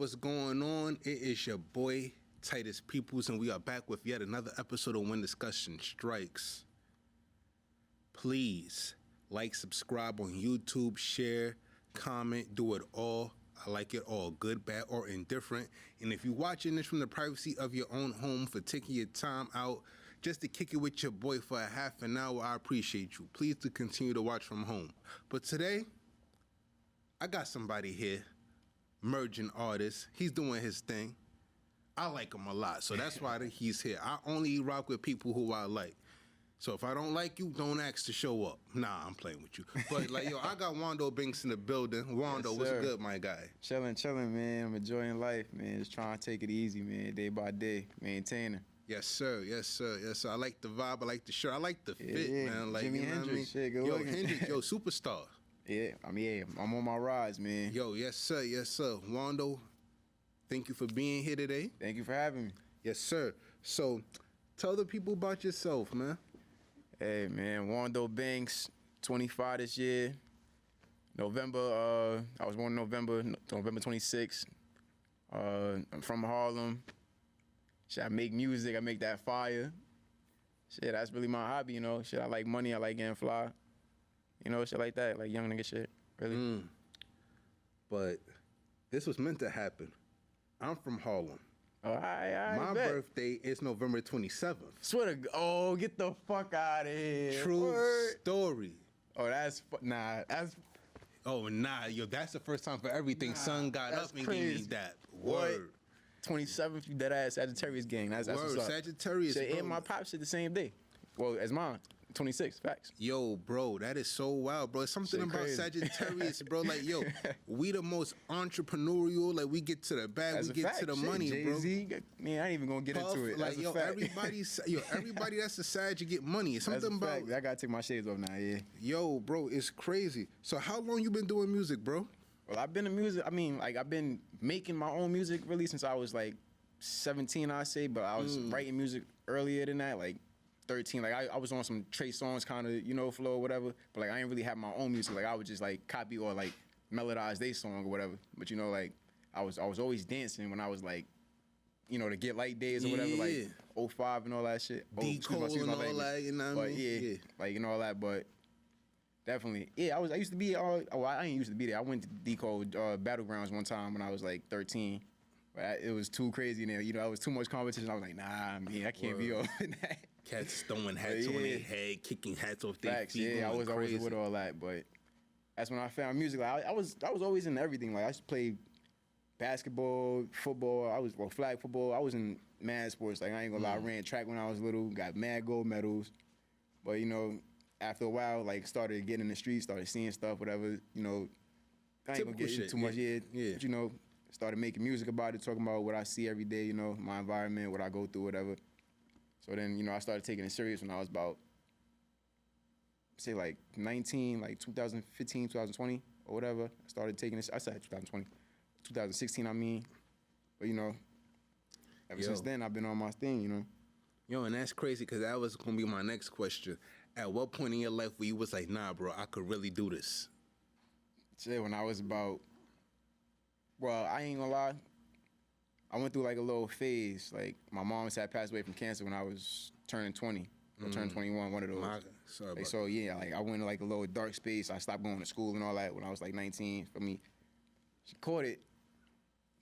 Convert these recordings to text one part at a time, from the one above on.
what's going on? It is your boy, Titus Peoples, and we are back with yet another episode of When Discussion Strikes. Please like, subscribe on YouTube, share, comment, do it all. I like it all, good, bad, or indifferent. And if you're watching this from the privacy of your own home for taking your time out just to kick it with your boy for a half an hour, I appreciate you. Please to continue to watch from home. But today, I got somebody here, emerging artist. He's doing his thing. I like him a lot, so that's why he's here. I only rock with people who I like. So if I don't like you, don't ask to show up. Nah, I'm playing with you. But like, yo, I got Waundo Binks in the building. Waundo, yes, what's good, my guy? Chilling, man. I'm enjoying life, man. Just trying to take it easy, man, day by day, maintaining. Yes, sir. Yes, sir. Yes, sir. I like the vibe. I like the shirt. I like the fit, man. Like, Jimi you know Hendrix, what I mean? shit, good yo, looking. Hendrix, yo, superstar. I'm on my rise, man. Yo, yes, sir. Yes, sir. Waundo, thank you for being here today. Thank you for having me. Yes, sir. So, tell the people about yourself, man. Hey, man, Waundo Binks, 25 this year. November, I was born in November 26th. I'm from Harlem. Shit, I make music, I make that fire. Shit, that's really my hobby, you know. Shit, I like money, I like getting fly. You know, shit like that, like young nigga shit, really. But this was meant to happen. I'm from Harlem. Oh, I My bet. birthday is November 27th. Swear to oh, get the fuck out of here. True Word. story. Oh, that's that's Oh, nah, yo, that's the first time for everything. Son got that's up and crazy. gave me that word. 27th, you dead ass Sagittarius gang. That's Word, what's up. Sagittarius, Shit, bro. and my pops shit the same day. Well, as mine. 26, facts. Yo, bro, that is so wild, bro. It's something Shit about crazy. Sagittarius, bro. Like, yo, we the most entrepreneurial. Like, we get to the bag, That's we a get fact. to the Shit, money, Jay-Z, bro. man, I ain't even gonna get Puff, into it. like, That's yo, a fact. everybody that's a Sag, you get money. It's That's something a fact. about, I gotta take my shades off now, yeah. yo, bro, it's crazy. So how long you been doing music, bro? Well, I've been in music. I mean, like, I've been making my own music really since I was like 17, I say, but I was writing music earlier than that, like 13. Like, I was on some Trey Songz kind of, you know, flow or whatever, but like I didn't really have my own music. Like, I would just like copy or like melodize their song or whatever. But you know, like I was always dancing when I was like, you know, the Get Light days or whatever, Yeah. like 05 and all that shit. D-Cole and all that, you know what I But mean? yeah, like, and all that, but definitely. Yeah, I used to be, I ain't used to be there. I went to D-Cole Battlegrounds one time when I was like 13. But it was too crazy in there. You know, it was too much competition. I was like, nah, man, I can't be on that. Cats throwing hats on their head, kicking hats off their Facts, feet. yeah, I was crazy. with all that, but that's when I found music. Like I was always in everything. Like I used to play basketball, football. Flag football. I was in mad sports. Like I ain't gonna lie, I ran track when I was little. Got mad gold medals. But you know, after a while, like started getting in the streets, started seeing stuff, whatever. You know, I ain't gonna get into too much. Yeah. But, you know, started making music about it, talking about what I see every day. You know, my environment, what I go through, whatever. So then, you know, I started taking it serious when I was about, say, like 19, like 2015, 2020, or whatever. I started taking this. I said 2020, 2016. I mean, but you know, ever since then, I've been on my thing. You know. Yo, and that's crazy because that was gonna be my next question. At what point in your life where you was like, nah, bro, I could really do this? Shit, when I was about, well, I ain't gonna lie. I went through like a little phase. Like my mom had passed away from cancer when I was turning 20 or turning 21, one of those. Sorry about So yeah, like I went in like a little dark space. I stopped going to school and all that when I was like 19. For me, she caught it.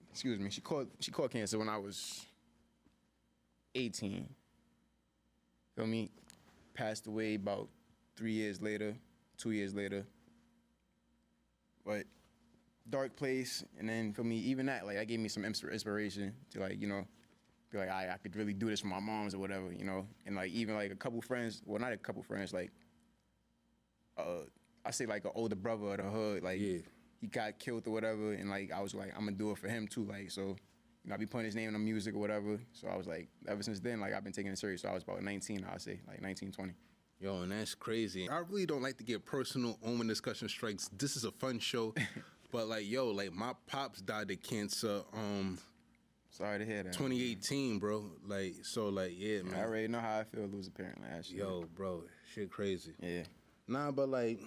Excuse me. She caught cancer when I was 18. Feel me? Passed away about 3 years later, 2 years later. But dark place, and then for me, even that, like, that gave me some inspiration to, like, you know, be like, I could really do this for my moms or whatever, you know. And like even like a couple friends, well, not a couple friends, like I say like an older brother of the hood, like he got killed or whatever, and like I was like, I'm gonna do it for him too, like, so, you know, I be putting his name in the music or whatever. So I was like, ever since then, like I've been taking it serious. So I was about 19, I'd say, like 19, 20. Yo, and that's crazy. I really don't like to get personal on When Discussion Strikes. This is a fun show. But like, yo, like my pops died of cancer Sorry to hear that. 2018, bro. Like, so like, yeah, man. I already know how I feel losing a parent, actually. Yo, bro, shit crazy. Yeah. Nah, but like,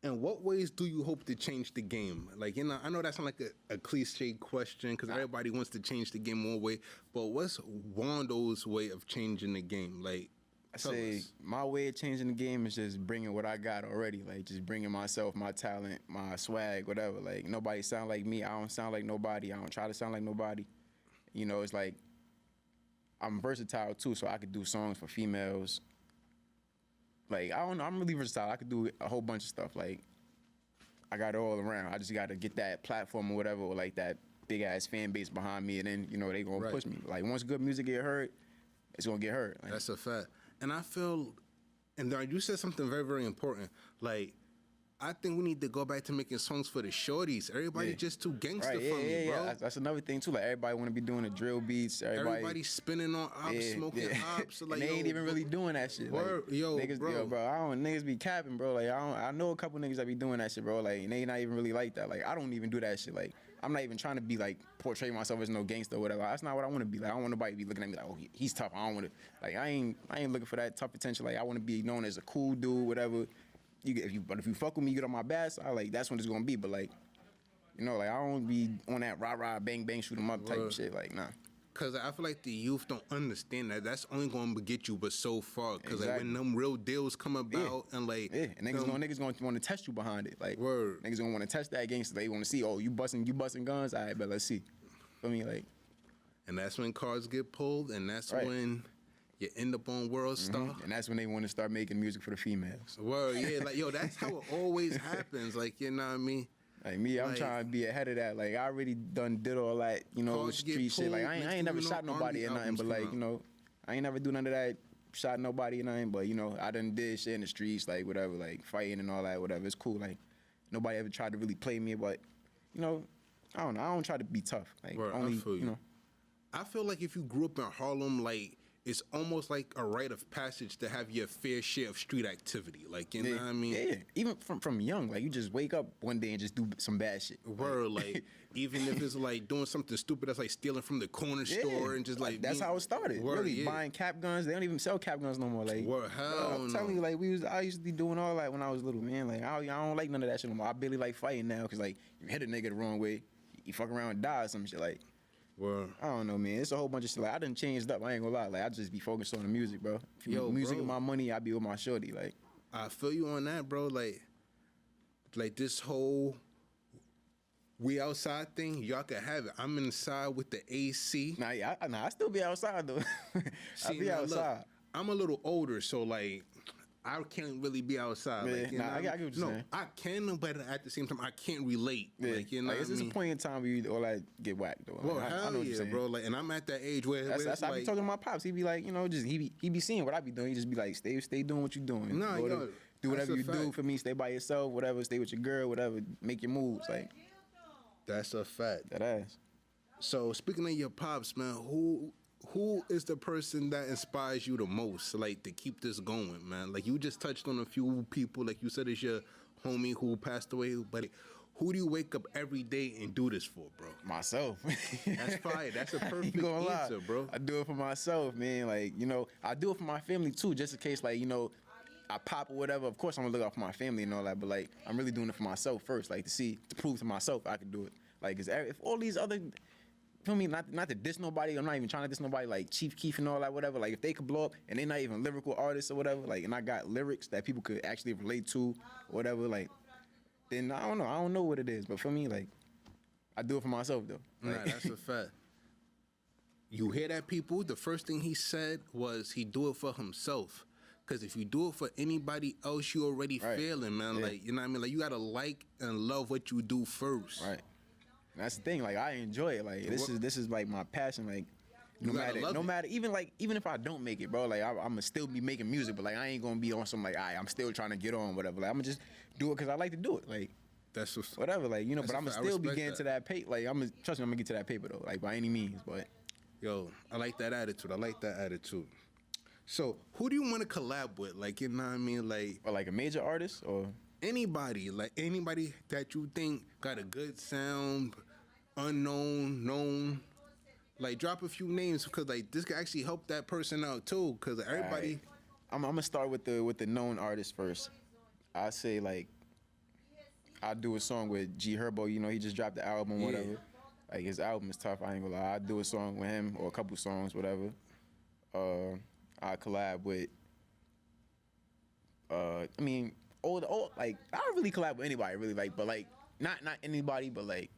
In what ways do you hope to change the game? Like, you know, I know that's not like a cliche question because everybody wants to change the game one way, but what's Waundo's way of changing the game? Like, I say my way of changing the game is just bringing what I got already, like just bringing myself, my talent, my swag, whatever. Like nobody sound like me. I don't sound like nobody. I don't try to sound like nobody. You know, it's like I'm versatile too, so I could do songs for females. Like, I don't know, I'm really versatile. I could do a whole bunch of stuff. Like, I got it all around. I just got to get that platform or whatever, or like that big-ass fan base behind me, and then, you know, they going to push me. Like, once good music get heard, it's going to get heard. Like, that's a fact. And I feel, and you said something very, very important. Like, I think we need to go back to making songs for the shorties. Everybody just too gangster for me, bro. Yeah. That's another thing too. Like everybody want to be doing the drill beats. Everybody spinning on ops, smoking ops. So, like, and they ain't even really doing that shit. Word, like, niggas, bro. Niggas be capping, bro. Like I know a couple niggas that be doing that shit, bro. Like and they not even really like that. Like I don't even do that shit. Like I'm not even trying to be like portray myself as no gangster or whatever. That's not what I want to be. Like I don't want nobody to be looking at me like, oh, he's tough. I don't want to. Like I ain't looking for that tough attention. Like I want to be known as a cool dude, whatever. If you fuck with me, you get on my bad side, like that's what it's gonna be. But like, you know, like I don't be on that rah bang bang shoot 'em up type of shit. Like nah. Cause I feel like the youth don't understand that. That's only gonna get you but so far. Cause like when them real deals come about and like and niggas gonna want to test you behind it. Like niggas gonna want to test that gangster. They want to see, oh, you busting guns. All right, but let's see. For me, like, and that's when cards get pulled, and that's when you end up on World Star. And that's when they want to start making music for the females. Word, yeah, like, yo, that's how it always happens. Like, you know what I mean? Like me, I'm trying to be ahead of that. Like, I already did all that, you know, street shit. Like, I ain't never shot nobody or nothing, but like, you know, I ain't never do none of that, shot nobody or nothing, but, you know, I done did shit in the streets, like, whatever, like, fighting and all that, whatever. It's cool. Like, nobody ever tried to really play me, but, you know, I don't know. I don't try to be tough. Like, Word, only, I feel you know. I feel like if you grew up in Harlem, like, it's almost like a rite of passage to have your fair share of street activity. Like, you know what I mean? Yeah, even from young. Like, you just wake up one day and just do some bad shit. Word, like, even if it's like doing something stupid that's like stealing from the corner store and just like that's how it started. Word, really, buying cap guns. They don't even sell cap guns no more. Like, word, hell I'm telling you, like, I used to be doing all that when I was little, man. Like, I don't like none of that shit no more. I barely like fighting now because, like, you hit a nigga the wrong way, you fuck around and die or some shit. Like, Word. I don't know, man. It's a whole bunch of shit. Like, I done changed up. I ain't gonna lie. Like, I just be focused on the music, bro. Music and my money, I be with my shorty. Like, I feel you on that, bro. Like this whole we outside thing, y'all can have it. I'm inside with the AC. I still be outside though. I be outside. Look, I'm a little older, so like I can't really be outside. Yeah, like, you know I get what you're saying. I can, but at the same time, I can't relate. Yeah. Like, you know, it's a point in time where you all that get whacked though. Well, like, hell I know what yeah, you're bro. Like, and I'm at that age where that's I be talking to my pops. He be like, you know, just he be seeing what I be doing. He just be like, stay doing what you doing. No, do whatever you do for me. Stay by yourself. Whatever. Stay with your girl. Whatever. Make your moves. Like, that's a fact. That ass. So speaking of your pops, man, who is the person that inspires you the most, like, to keep this going, man? Like, you just touched on a few people, like you said, it's your homie who passed away, but who do you wake up every day and do this for, bro? Myself. That's fire. That's a perfect answer, bro. I do it for myself, man. Like, you know, I do it for my family too, just in case, like, you know, I pop or whatever. Of course, I'm gonna look out for my family and all that, but like, I'm really doing it for myself first, like, to prove to myself I can do it. Like, 'cause if all these other, feel me, not to diss nobody, I'm not even trying to diss nobody, like Chief Keef and all that, whatever. Like, if they could blow up and they're not even lyrical artists or whatever, like, and I got lyrics that people could actually relate to, or whatever, like, then I don't know what it is, but for me, like, I do it for myself though. Like, Nah, that's a fact. You hear that, people? The first thing he said was he do it for himself. Because if you do it for anybody else, you already failing, man. Yeah. Like, you know what I mean? Like, you got to like and love what you do first. Right. And that's the thing. Like, I enjoy it. Like, this is like my passion. Like, no matter, even if I don't make it, bro, like, I'm going to still be making music, but like, I ain't going to be on some, like, I'm still trying to get on, whatever. Like, I'm going to just do it because I like to do it. Like, that's whatever. Like, you know, but I'm going to still be getting to that paper. Like, trust me, I'm going to get to that paper, though, like, by any means, but. Yo, I like that attitude. So, who do you want to collab with? Like, you know what I mean? Like, or like a major artist or anybody that you think got a good sound, unknown, known. Like, drop a few names because like this could actually help that person out too. Because everybody, I'm gonna start with the known artist first. I say like I do a song with G Herbo. You know, he just dropped the album, whatever. Like his album is tough. I ain't gonna lie. I do a song with him or a couple songs, whatever. I collab with. I mean, like I don't really collab with anybody, really. Like, but like not anybody, but like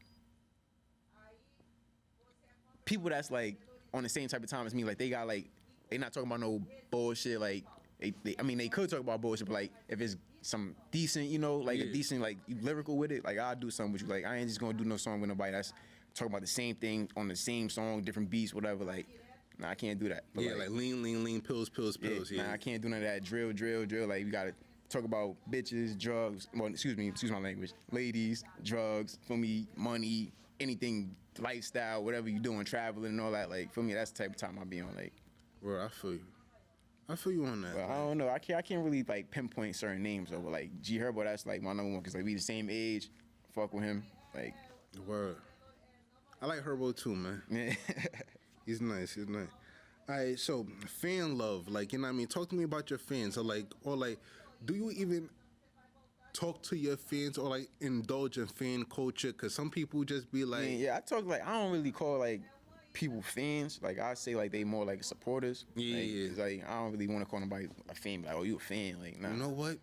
people that's like on the same type of time as me. Like they got like they not talking about no bullshit. Like I mean, they could talk about bullshit, but like if it's some decent, you know, like a decent like you lyrical with it, like I'll do something with you. Like I ain't just gonna do no song with nobody that's talking about the same thing on the same song, different beats, whatever. Like, nah, I can't do that. But like lean, pills. Yeah, nah, I can't do none of that drill. Like we gotta talk about bitches, drugs. Well, excuse my language. Ladies, drugs, for me, money, anything, lifestyle, whatever you doing, traveling and all that. Like for me, that's the type of time I be on. Like, bro, I feel you on that. Well, I don't know. I can't really like pinpoint certain names over like G Herbo. That's like my number one because like we the same age. Fuck with him. Like, word. I like Herbo too, man. He's nice. All right, so fan love, like, you know what I mean? Talk to me about your fans. Or do you even talk to your fans or like indulge in fan culture? Cause some people just be like, I talk like I don't really call like people fans. Like I say like they more like supporters. Yeah. It's like I don't really want to call nobody a fan. Like, oh, you a fan? Like, nah. You know what?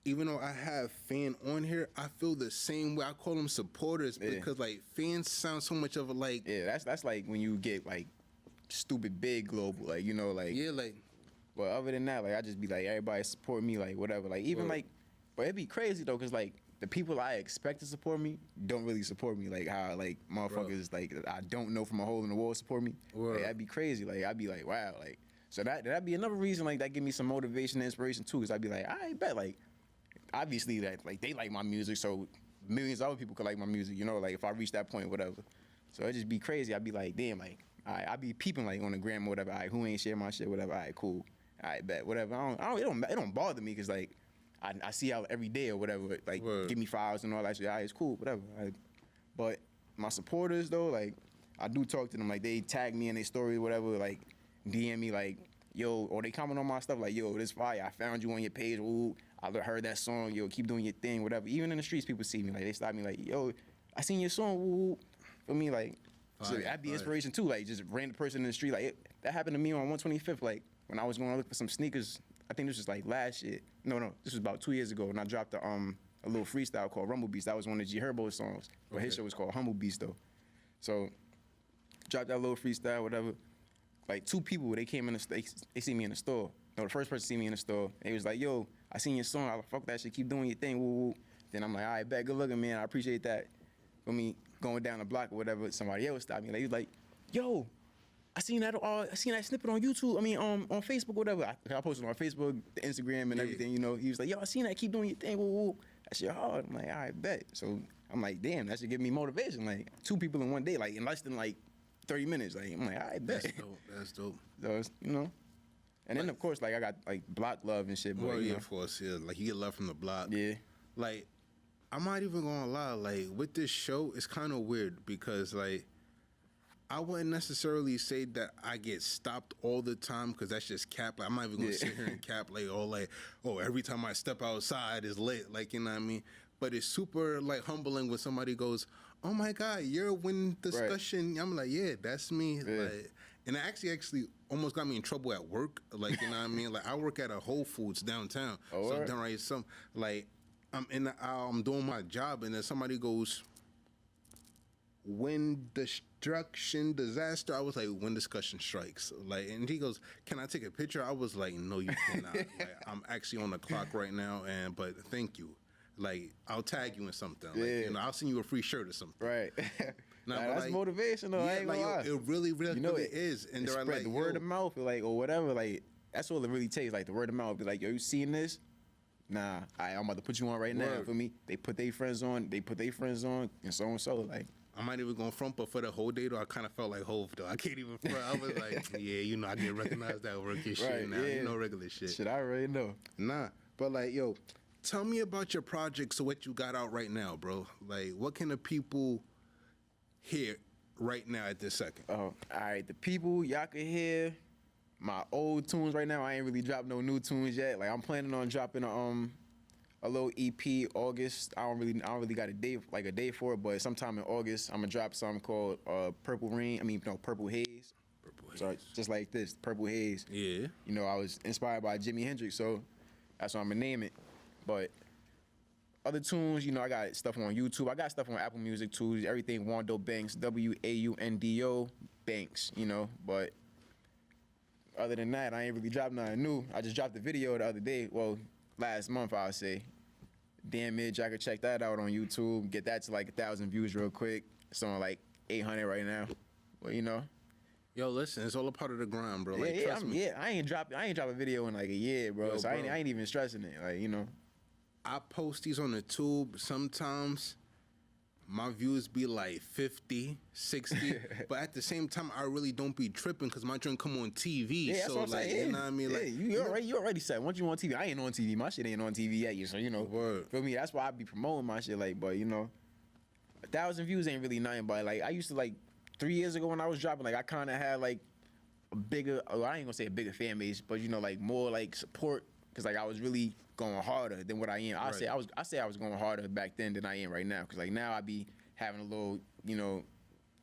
Even though I have fan on here, I feel the same way. I call them supporters because like fans sound so much of a like. Yeah, that's like when you get like stupid big global, like, you know, like. Yeah, like. But other than that, like I just be like everybody support me, like whatever, like even like. But it'd be crazy though, cause like the people I expect to support me don't really support me, like how like motherfuckers like I don't know from a hole in the wall support me. Like, that'd be crazy. Like I'd be like, wow, like so that'd be another reason like that give me some motivation and inspiration too, cause I'd be like, I bet like. Obviously, that like they like my music, so millions of other people could like my music. You know, like if I reach that point, whatever. So it just be crazy. I'd be like, damn, like I be peeping like on the gram or whatever. All right, who ain't share my shit, whatever. All right, cool. All right, bet, whatever. It don't bother me because like I see y'all every day or whatever. Like give me files and all that shit. All right, it's cool, whatever. But my supporters though, like I do talk to them. Like they tag me in their story, whatever. Like DM me like, yo, or they comment on my stuff like, yo, this fire. I found you on your page. Ooh. I heard that song, yo, keep doing your thing, whatever. Even in the streets, people see me, like, they stop me, like, yo, I seen your song, woo. For me, like, so that'd be inspiration, too, like, just random person in the street, like, that happened to me on 125th, like, when I was going to look for some sneakers, I think this was, like, last year. No, this was about 2 years ago, and I dropped a little freestyle called Rumble Beast. That was one of G Herbo's songs, but his show was called Humble Beast, though. So, dropped that little freestyle, whatever. Like, 2 people, they came in the they see me in the store. No, the first person see me in the store, they was like, yo, I seen your song, I fuck that shit, keep doing your thing, woo. Then I'm like, all right, bet, good looking, man, I appreciate that. For me, going down the block or whatever, somebody else stopped me. Like, he was like, yo, I seen that snippet on YouTube, on Facebook, whatever. I posted on Facebook, Instagram, and everything, you know. He was like, yo, I seen that, keep doing your thing, woo. That shit hard. I'm like, all right, bet. So I'm like, damn, that should give me motivation. Like, 2 people in one day, like, in less than, like, 30 minutes. Like, I'm like, all right, bet. That's dope. So, it's, you know. And then, of course, like, I got, like, block love and shit. Well, yeah, of course, yeah. Like, you get love from the block. Yeah. Like, I'm not even gonna lie. Like, with this show, it's kind of weird because, like, I wouldn't necessarily say that I get stopped all the time because that's just cap. Like, I'm not even gonna sit here and cap, like, every time I step outside is lit. Like, you know what I mean? But it's super, like, humbling when somebody goes, oh, my God, you're winning discussion. Right. I'm like, yeah, that's me. Yeah. Like, and it actually almost got me in trouble at work. Like, you know what I mean? Like, I work at a Whole Foods downtown. Oh, so then I'm doing my job, and then somebody goes, when destruction, disaster. I was like, when discussion strikes. Like, and he goes, can I take a picture? I was like, no, you cannot. Like, I'm actually on the clock right now, but thank you. Like, I'll tag you in something. Like, you know, I'll send you a free shirt or something. Right. Nah, that's like, motivation, though. Yeah, I ain't gonna lie. It really, you know, it is. And they're like, the word of mouth, like, or whatever. Like, that's all it really takes. Like, the word of mouth. Be like, yo, you seeing this? Nah, I'm about to put you on right now. For me, they put their friends on. And so and so. Like, I'm not even going front, but for the whole day, though, I kind of felt like Hov, though. I can't even front. I was like, yeah, you know, I get recognized at work and shit now. You know, regular shit. Shit, I already know. Nah, but like, yo, tell me about your projects, what you got out right now, bro. Like, what can the people hear right now at this second? Oh, all right. The people, y'all can hear my old tunes right now. I ain't really dropped no new tunes yet. Like, I'm planning on dropping a a little EP August. I don't really got a day for it, but sometime in August I'm gonna drop something called Purple Rain. Purple Haze. Purple Haze. So just like this, Purple Haze. Yeah. You know, I was inspired by Jimi Hendrix, so that's what I'm gonna name it. But other tunes, you know, I got stuff on YouTube. I got stuff on Apple Music too. Everything Waundo Banks, Waundo Banks. You know, but other than that, I ain't really dropped nothing new. I just dropped the video the other day. Well, last month I would say. Damage, I could check that out on YouTube. Get that to like 1,000 views real quick. It's on like 800 right now. But you know. Yo, listen, it's all a part of the grind, bro. Like, trust me. I ain't drop a video in like a year, bro. Yo, so bro. I ain't even stressing it. Like, you know. I post these on the tube. Sometimes my views be like 50, 60. But at the same time, I really don't be tripping because my joint come on TV. Yeah, that's so, what I'm like, saying. you know what I mean? Yeah, Like, you already said, once you on TV, I ain't on TV. My shit ain't on TV yet, so, you know. Word. Feel me? That's why I be promoting my shit, like, but, you know, 1,000 views ain't really nothing, but, like, I used to, like, 3 years ago when I was dropping, like, I kind of had, like, a bigger, I ain't gonna say a bigger fan base, but, you know, like, more, like, support, because, like, I was really going harder than what I am. I say I was going harder back then than I am right now, because, like, now I be having a little, you know,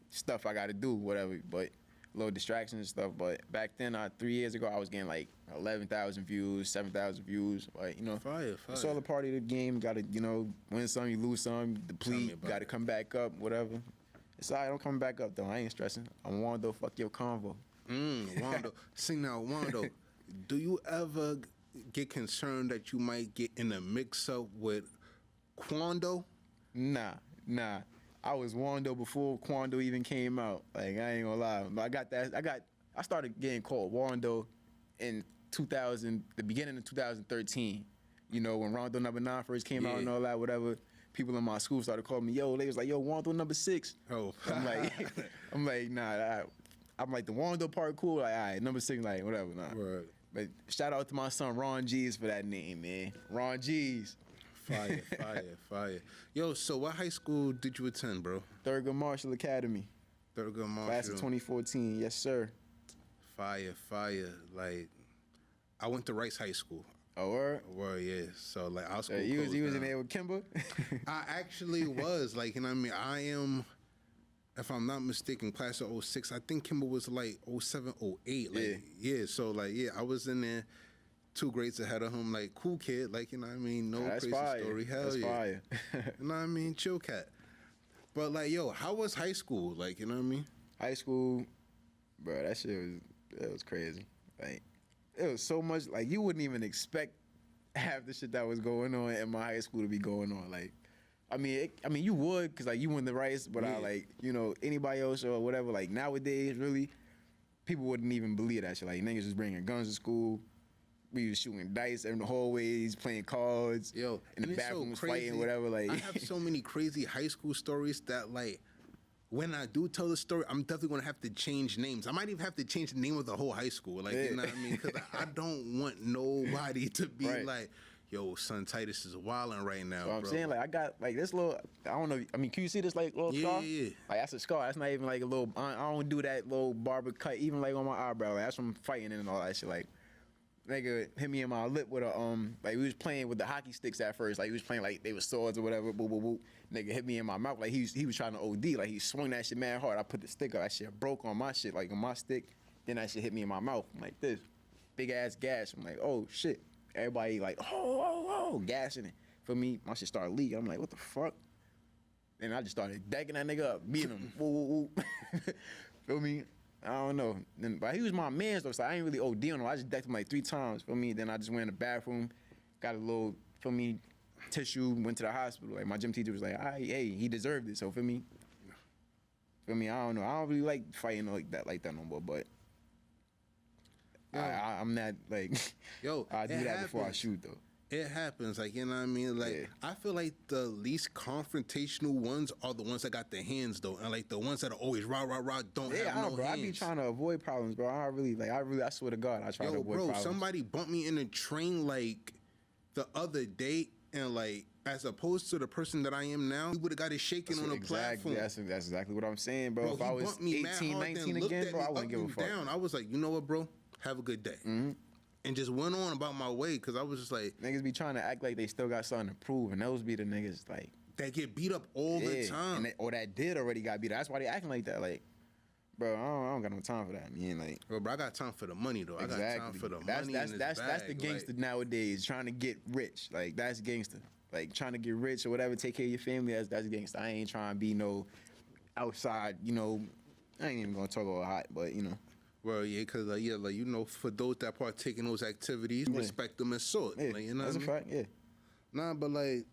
stuff I got to do, whatever, but little distractions and stuff. But back then, 3 years ago, I was getting like 11,000 views, 7,000 views. Like, you know, fire. it's all a part of the game. Got to, you know, win some, you lose some, deplete. Got to come back up, whatever. It's all right, I'm coming back up though. I ain't stressing. I'm Waundo, fuck your convo. Waundo. See now, Waundo, do you ever get concerned that you might get in a mix-up with Quando? Nah. I was Waundo before Quando even came out. Like, I ain't gonna lie. I started getting called Waundo in the beginning of 2013. You know, when Rondo number 9 first came out and all that, whatever. People in my school started calling me, they was like, yo, Waundo number 6. Oh. I'm like, nah. I'm like, the Waundo part cool. Like, all right, number 6, like, whatever, nah. Right. But shout out to my son, Ron G's, for that name, man. Ron G's. Fire. Yo, so what high school did you attend, bro? Thurgood Marshall Academy. Thurgood Marshall. Class of 2014, yes, sir. Fire. Like, I went to Rice High School. Oh, word? Word, yeah. So, like, our school you was down. in there with Kimba? I actually was. Like, you know what I mean? I am, if I'm not mistaken, class of 06. I think Kimba was, like, 07, 08. Like, yeah. So, like, yeah, I was in there 2 grades ahead of him. Like, cool kid. Like, you know what I mean? No That's crazy fire. story. Hell That's yeah. fire. You know what I mean? Chill cat. But, like, yo, how was high school? Like, you know what I mean? High school, bro, that shit was crazy. Like, it was so much, like, you wouldn't even expect half the shit that was going on in my high school to be going on. Like, I mean, you would, because, like, you win the Rice, but I, like, you know, anybody else or whatever, like, nowadays, really, people wouldn't even believe that shit. Like, niggas was bringing guns to school. We was shooting dice in the hallways, playing cards, Yo, in the and it's bathrooms, so crazy. fighting, whatever. Like, I have so many crazy high school stories that, like, when I do tell the story, I'm definitely gonna have to change names. I might even have to change the name of the whole high school. Like, you know what I mean? Because I don't want nobody to be like, yo, son, Titus is wilding right now, so I'm bro. saying, like, I got, like, this little, I don't know, I mean, can you see this, like, little scar? Yeah. Like, that's a scar. That's not even, like, a little, I don't do that little barber cut, even, like, on my eyebrow. Like, that's from fighting and all that shit. Like, nigga hit me in my lip with a, like, we was playing with the hockey sticks at first. Like, we was playing, like, they were swords or whatever, boop, boop, boop. Nigga hit me in my mouth. Like, he was trying to OD. Like, he swung that shit mad hard. I put the stick up. That shit broke on my shit, like, on my stick. Then that shit hit me in my mouth. I'm like, this. Big-ass gash. I'm like, oh, shit. Everybody, like, oh, gassing it. For me, my shit started leaking. I'm like, what the fuck? Then I just started decking that nigga up, beating him. Woo, woo, woo. Feel me? I don't know. Then, but he was my man, though, so I ain't really OD on him. I just decked him like 3 times, feel me? Then I just went in the bathroom, got a little, feel me, tissue, went to the hospital. Like, my gym teacher was like, hey, he deserved it, so feel me? Feel me? I don't know. I don't really like fighting like that no more, but I'm not, like, Yo, I do that happens. before I shoot, though. It happens, like, you know what I mean? Like, I feel like the least confrontational ones are the ones that got the hands, though. And, like, the ones that are always rah, don't have no bro, hands. I be trying to avoid problems, bro. I swear to God, I try to avoid problems. Somebody bumped me in a train, like, the other day, and, like, as opposed to the person that I am now, he would have got it shaken on a platform. That's exactly what I'm saying, bro. Bro, if I was 18, 19 again, bro, I wouldn't give a fuck. Down. I was like, you know what, bro? Have a good day. Mm-hmm. and just went on about my way because I was just like, Niggas be trying to act like they still got something to prove, and those be the niggas like that get beat up all the time. or that did already got beat up. That's why they acting like that. Like, bro, I don't got no time for that, man. Like, bro, I got time for the money though. exactly. I got time for the money. That's the gangster nowadays, trying to get rich. Like, that's gangster. Like, trying to get rich or whatever, take care of your family. That's gangster. I ain't trying to be no outside. You know, I ain't even gonna talk about hot, but you know. Well, yeah, because like you know, for those that partake in those activities, respect them as sort. Yeah, like, you know that's a fact. Yeah. Nah, but like,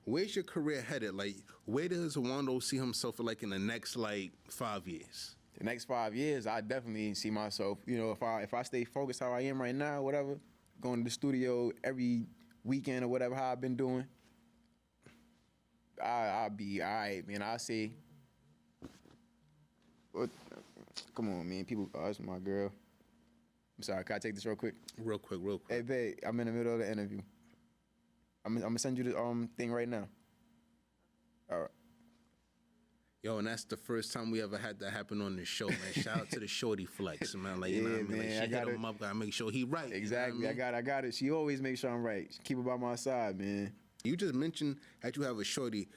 where's your career headed? Like, where does Waundo see himself like in the next like 5 years? The next 5 years, I definitely see myself. You know, if I stay focused how I am right now, whatever, going to the studio every weekend or whatever, how I've been doing, I'll be all right, man. I say, come on, man. People, that's my girl. I'm sorry. Can I take this real quick? Real quick. Hey, babe, I'm in the middle of the interview. I'm gonna send you the thing right now. All right. Yo, and that's the first time we ever had that happen on this show, man. Shout out to the shorty flex, man. Like, you know what I mean? Like, she hit him up, gotta make sure he right. Exactly. You know what I got it. She always makes sure I'm right. She keep it by my side, man. You just mentioned that you have a shorty,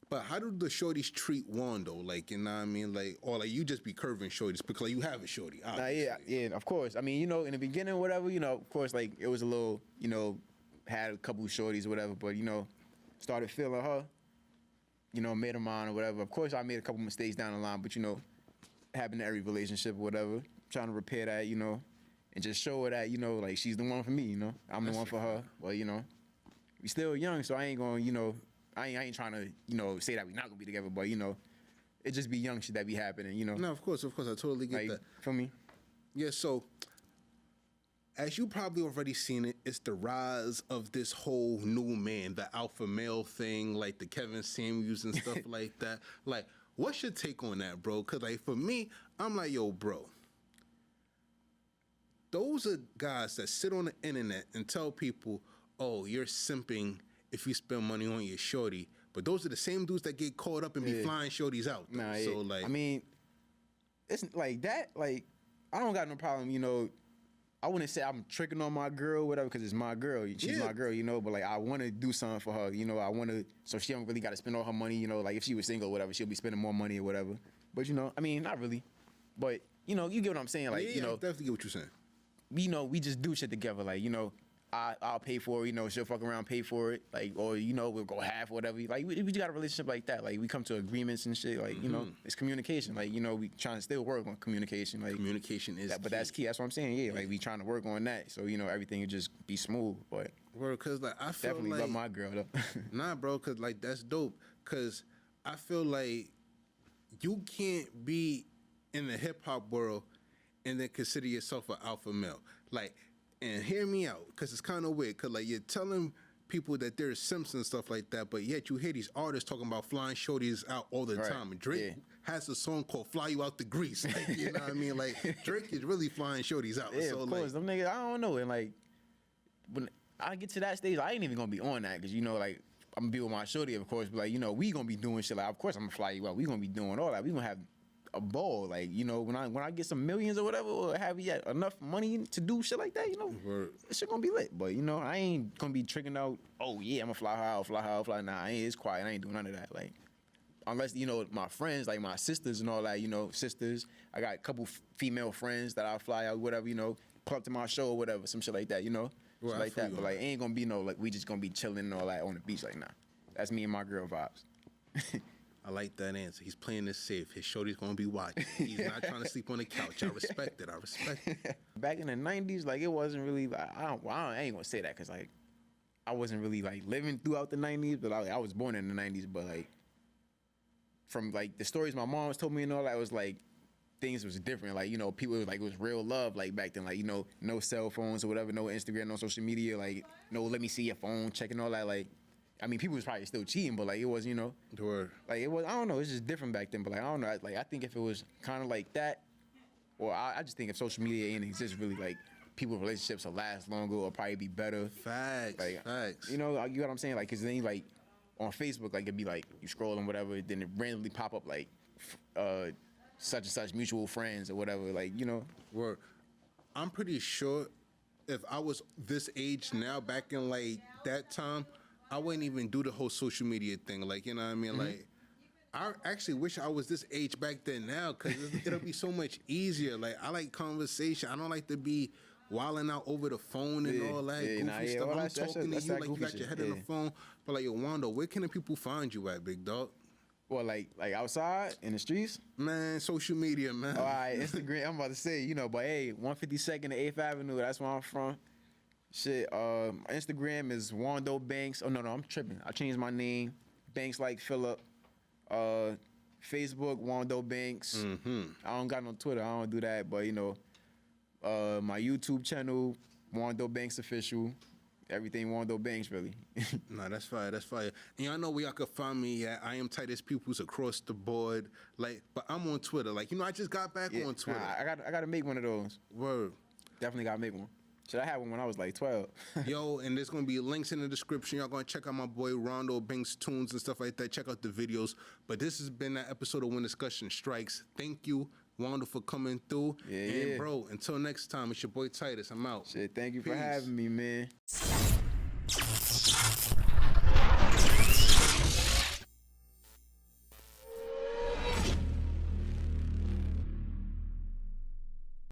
but how do the shorties treat Waundo? Like, you know what I mean? Like, or like you just be curving shorties because like, you have a shorty, obviously. Yeah, of course. I mean, you know, in the beginning, whatever, you know, of course, like it was a little, you know, had a couple of shorties or whatever, but you know, started feeling her. You know, made her mine or whatever. Of course, I made a couple mistakes down the line, but you know, happened to every relationship or whatever. Trying to repair that, you know, and just show her that, you know, like she's the one for me, you know. I'm the one for her. Well, you know, we still young, so I ain't gonna, you know, I ain't trying to, you know, say that we not gonna be together, but you know, it just be young shit that be happening, you know. No, of course, I totally get like, that. For me. Yeah, so as you probably already seen it, it's the rise of this whole new man, the alpha male thing, like the Kevin Samuels and stuff like that. Like, what's your take on that, bro? Because, like, for me, I'm like, yo, bro, those are guys that sit on the internet and tell people, oh, you're simping if you spend money on your shorty. But those are the same dudes that get caught up and be flying shorties out. Though. So, like, I mean, it's like that, like, I don't got no problem, you know. I wouldn't say I'm tricking on my girl, whatever, because it's my girl. She's my girl, you know. But like, I want to do something for her, you know. I want to, so she don't really got to spend all her money, you know. Like if she was single, or whatever, she'll be spending more money or whatever. But you know, I mean, not really. But you know, you get what I'm saying. Like, yeah, you know, I definitely get what you're saying. You know, we just do shit together. Like, you know, I'll pay for it. You know, she'll fuck around, pay for it. Like, or you know, we'll go half or whatever. Like, we just got a relationship like that. Like, we come to agreements and shit. Like, you know, it's communication. Like, you know, we trying to still work on communication. Like, communication is, but that's key. That's what I'm saying. Yeah, like we trying to work on that. So you know, everything will just be smooth. But because like I feel definitely like love my girl though. Nah, bro, because like that's dope. Because I feel like you can't be in the hip hop world and then consider yourself an alpha male. Like, and hear me out, because it's kind of weird. Because like you're telling people that there's simps and stuff like that, but yet you hear these artists talking about flying shorties out all the time. And Drake has a song called "Fly You Out the Grease." Like, you know what I mean? Like Drake is really flying shorties out. Yeah, so, of course. Them niggas, I don't know. And like when I get to that stage, I ain't even gonna be on that because you know, like I'm gonna be with my shorty, of course. But like, you know, we gonna be doing shit. Like, of course, I'm gonna fly you out. We gonna be doing all that. We gonna have a ball. Like, you know, when I get some millions or whatever, or have yet enough money to do shit like that, you know, this shit gonna be lit. But you know, I ain't gonna be tricking out. Oh yeah, I'm gonna fly her out, fly her out, fly. Nah, it's quiet. I ain't doing none of that. Like, unless you know my friends, like my sisters and all that. You know, sisters. I got a couple female friends that I fly out, whatever. You know, pull up to my show or whatever, some shit like that. You know, shit like that. But like, ain't gonna be no like we just gonna be chilling and all that on the beach. Like, nah, that's me and my girl vibes. I like that answer. He's playing this safe. His shorty's gonna be watching. He's not trying to sleep on the couch. I respect it. I respect it. Back in the '90s, like it wasn't really. I ain't gonna say that because like I wasn't really like living throughout the '90s, but I was born in the '90s. But like from like the stories my mom told me and all that was like things was different. Like, you know, people like it was real love like back then. Like, you know, no cell phones or whatever, no Instagram, no social media. Like, no, let me see your phone, checking all that. Like, I mean, people was probably still cheating, but like it was, you know, like it was. I don't know. It's just different back then. But like I don't know. Like I think if it was kind of like that, or I just think if social media ain't exist, really like people's relationships will last longer or probably be better. Facts. Like, facts. You know what I'm saying? Like, cause then like on Facebook, like it'd be like you scrolling whatever, then it randomly pop up like such and such mutual friends or whatever. Like, you know. Word. I'm pretty sure if I was this age now, back in like that time, I wouldn't even do the whole social media thing. Like, you know what I mean? Like, I actually wish I was this age back then now, because it'll be so much easier. Like, I like conversation. I don't like to be wilding out over the phone and all that goofy stuff. Well, I'm talking to you like you got your head on the phone. But like, yo, Waundo, where can the people find you at, big dog? Well, like outside in the streets? Man, social media, man. All right, Instagram. I'm about to say, you know, but hey, 152nd and 8th Avenue. That's where I'm from. Shit. Instagram is Waundo Banks. Oh no, I'm tripping. I changed my name. Banks like Philip. Facebook Waundo Banks. I don't got no Twitter. I don't do that. But you know, my YouTube channel Waundo Banks Official. Everything Waundo Banks, really. Nah, that's fire. That's fire. And y'all know where y'all can find me at. I am Titus Pupils across the board. Like, but I'm on Twitter. Like, you know, I just got back on Twitter. Nah, I gotta make one of those. Word. Definitely gotta make one. Should I had one when I was like 12? Yo, and there's gonna be links in the description. Y'all gonna check out my boy Waundo Banks tunes and stuff like that. Check out the videos. But this has been that episode of When Discussion Strikes. Thank you, Waundo, for coming through. And bro, until next time, it's your boy Titus. I'm out. Shit, thank you for having me, man.